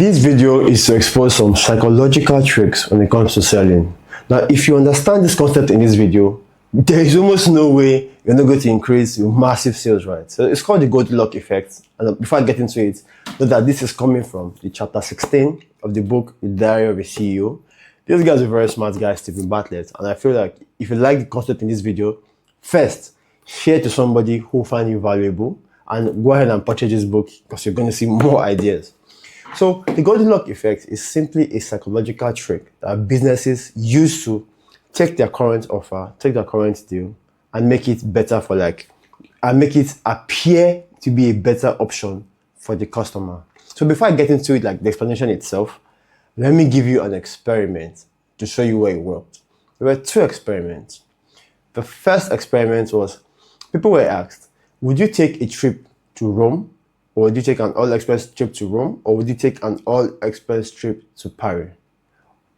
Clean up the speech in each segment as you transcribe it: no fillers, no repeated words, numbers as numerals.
This video is to expose some psychological tricks when it comes to selling. Now, if you understand this concept in this video, there is almost no way you're not going to increase your massive sales, right? So it's called the Goldilocks effect. And before I get into it, know that this is coming from the chapter 16 of the book, The Diary of a CEO. This guy's a very smart guy, Stephen Bartlett. And I feel like if you like the concept in this video, first, share it to somebody who find you valuable and go ahead and purchase this book because you're going to see more ideas. So the Goldilocks effect is simply a psychological trick that businesses use to take their current offer, take their current deal, and make it better and make it appear to be a better option for the customer. So before I get into it, like the explanation itself, let me give you an experiment to show you where it worked. There were two experiments. The first experiment was people were asked, would you take a trip to Rome? Or would you take an all-expense trip to Rome? Or would you take an all-expense trip to Paris?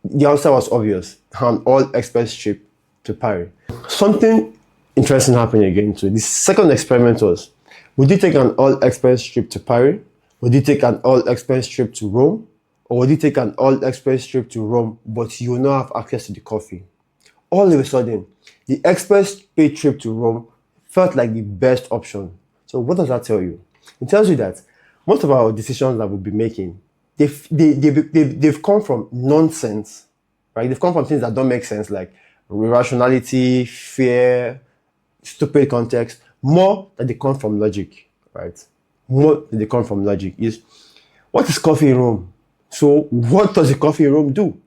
The answer was obvious, an all-expense trip to Paris. Something interesting happened again too. The second experiment was, would you take an all-expense trip to Paris? Would you take an all-expense trip to Rome? Or would you take an all-expense trip to Rome, but you will not have access to the coffee? All of a sudden, the express paid trip to Rome felt like the best option. So what does that tell you? It tells you that most of our decisions that we'll be making, they've come from nonsense, right? They've come from things that don't make sense, like irrationality, fear, stupid context, more than they come from logic, right? More than they come from logic is, what is coffee in Rome? So what does the coffee in Rome do?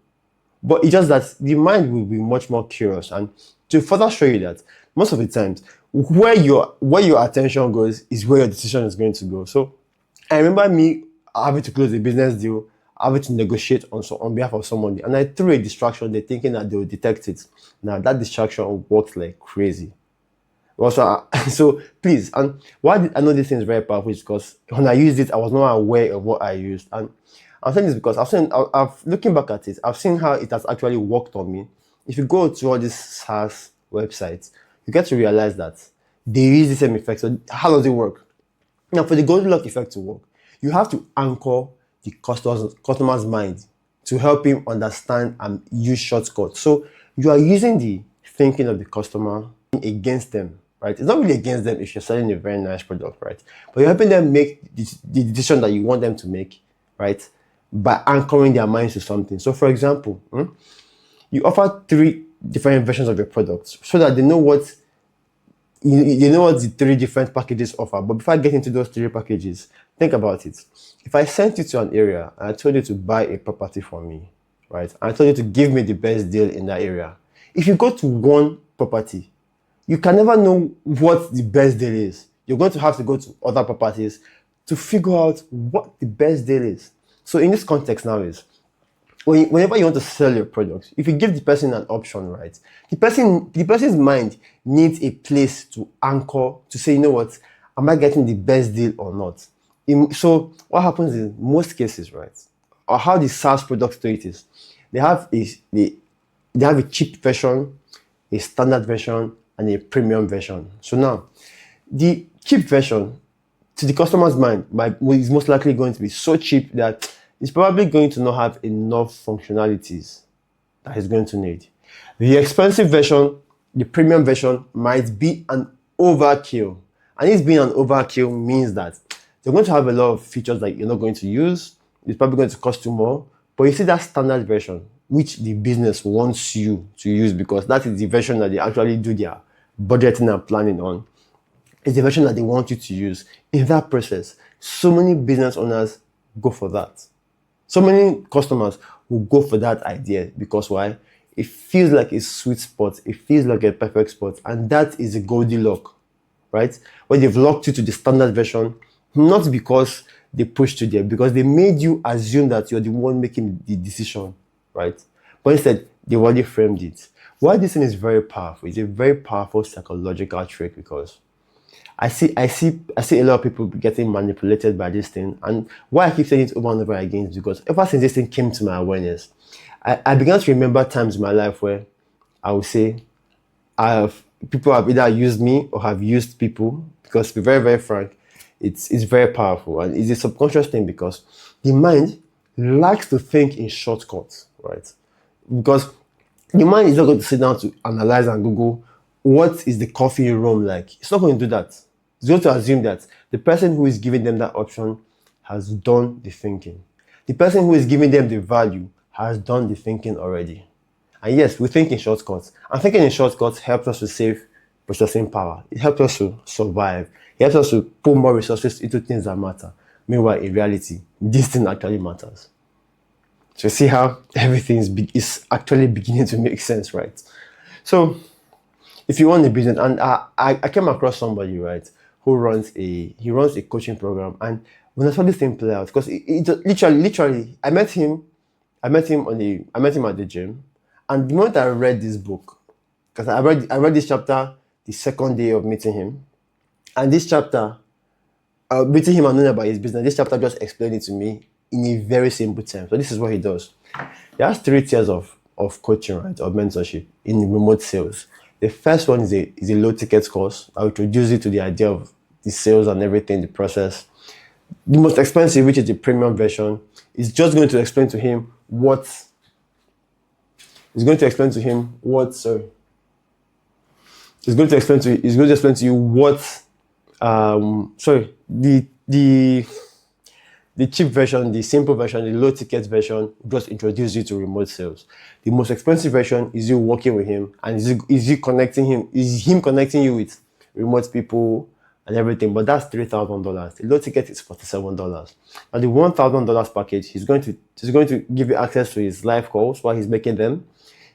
But it's just that the mind will be much more curious. And to further show you that, most of the times, where your attention goes is where your decision is going to go. So I remember me having to close a business deal, having to negotiate on behalf of somebody, and I threw a distraction there thinking that they would detect it. Now that distraction worked like crazy. Also, so please, and why I know this thing is very powerful is because when I used it, I was not aware of what I used. And I'm saying this because I've looking back at it, I've seen how it has actually worked on me. If you go to all these SaaS websites, you get to realize that they use the same effect. So how does it work? Now, for the Goldilocks effect to work, you have to anchor the customer's mind to help him understand and use shortcuts. So you are using the thinking of the customer against them, right? It's not really against them if you're selling a very nice product, right? But you're helping them make the decision that you want them to make, right? By anchoring their minds to something. So for example, you offer 3 different versions of your products so that they know what the 3 different packages offer. But before I get into those 3 packages, think about it. If I sent you to an area and I told you to buy a property from me, right? And I told you to give me the best deal in that area. If you go to one property, you can never know what the best deal is. You're going to have to go to other properties to figure out what the best deal is. So in this context now is, whenever you want to sell your products, if you give the person an option, right, the person's mind needs a place to anchor to say, you know what, am I getting the best deal or not? So what happens in most cases, right, or how the SaaS products do it is, they have a cheap version, a standard version, and a premium version. So now, the cheap version, to the customer's mind, is most likely going to be so cheap that it's probably going to not have enough functionalities that it's going to need. The expensive version, the premium version, might be an overkill. And this being an overkill means that they're going to have a lot of features that you're not going to use. It's probably going to cost you more. But you see that standard version, which the business wants you to use because that is the version that they actually do their budgeting and planning on. It's the version that they want you to use. In that process, so many business owners go for that. So many customers will go for that idea because why? It feels like a sweet spot. It feels like a perfect spot. And that is a Goldilocks, right? Where they've locked you to the standard version, not because they pushed you there, because they made you assume that you're the one making the decision, right? But instead, they already framed it. Why this thing is very powerful, it's a very powerful psychological trick because I see a lot of people getting manipulated by this thing, and why I keep saying it over and over again is because ever since this thing came to my awareness, I began to remember times in my life where I would say people have either used me or have used people, because to be very, very frank, it's very powerful and it's a subconscious thing because the mind likes to think in shortcuts, right? Because the mind is not going to sit down to analyze and Google what is the coffee in Rome like. It's not going to do that. It's going to assume that the person who is giving them that option has done the thinking. The person who is giving them the value has done the thinking already. And yes, we think in shortcuts. And thinking in shortcuts helps us to save processing power. It helps us to survive. It helps us to put more resources into things that matter. Meanwhile, in reality, this thing actually matters. So you see how everything is actually beginning to make sense, right? So if you want a business, and I came across somebody, right, who runs a coaching program, and when I saw this thing play out, because it literally, I met him at the gym, and the moment I read this book, because I read this chapter the second day of meeting him, and this chapter, meeting him and knowing about his business, this chapter just explained it to me in a very simple term. So this is what he does. He has 3 tiers of coaching, right, of mentorship in remote sales. The first one is a low ticket course. I will introduce you to the idea of the sales and everything, the process. The most expensive, which is the premium version, is just going to explain to him what. It's going to explain to him what. Sorry. It's going to explain to you what. The cheap version, the simple version, the low ticket version just introduce you to remote sales. The most expensive version is you working with him, and is him connecting you with remote people and everything. But that's $3,000. The low ticket is $47. Now the $1,000 package, he's going to give you access to his live calls while he's making them.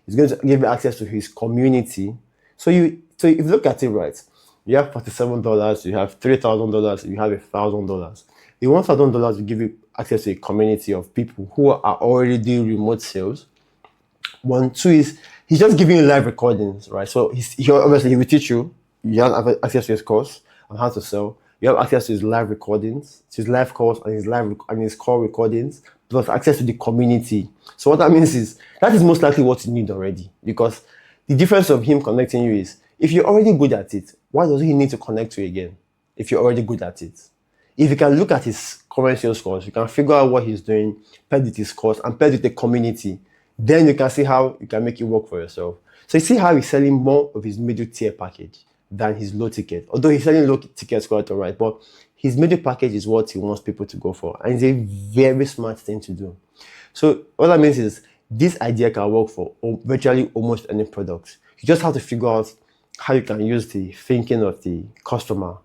He's going to give you access to his community. So if you look at it right, you have $47, you have $3,000, you have $1,000. The $1,000 will give you access to a community of people who are already doing remote sales. 1, 2 is he's just giving you live recordings, right? So he will teach you. You have access to his course on how to sell. You have access to his live recordings, his live calls, and his call recordings, plus access to the community. So what that means is that is most likely what you need already, because the difference of him connecting you is if you're already good at it, why does he need to connect you again? If you're already good at it. If you can look at his current sales course, you can figure out what he's doing, paired with his course, and paired with the community. Then you can see how you can make it work for yourself. So you see how he's selling more of his middle tier package than his low ticket. Although he's selling low tickets quite all right, but his middle package is what he wants people to go for. And it's a very smart thing to do. So what that means is this idea can work for virtually almost any product. You just have to figure out how you can use the thinking of the customer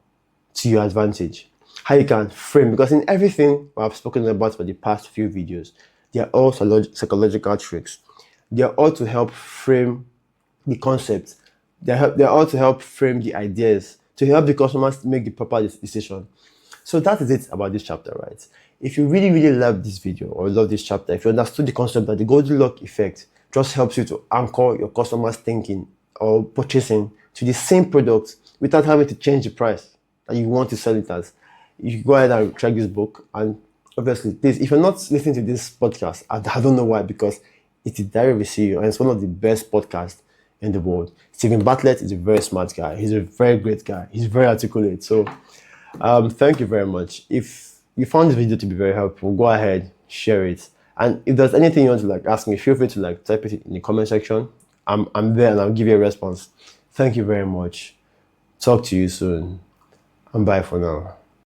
to your advantage. How you can frame, because in everything I've spoken about for the past few videos, they are all psychological tricks. They are all to help frame the concept. They are all to help frame the ideas, to help the customers make the proper decision. So that is it about this chapter, right? If you really, really love this video or love this chapter, if you understood the concept that the Goldilocks effect just helps you to anchor your customers' thinking or purchasing to the same product without having to change the price that you want to sell it as, you can go ahead and check this book. And obviously, please, if you're not listening to this podcast, I don't know why, because it's a diary of a CEO and it's one of the best podcasts in the world. Stephen Bartlett is a very smart guy. He's a very great guy. He's very articulate. So thank you very much. If you found this video to be very helpful, go ahead, share it. And if there's anything you want to ask me, feel free to type it in the comment section. I'm there and I'll give you a response. Thank you very much. Talk to you soon. And bye for now.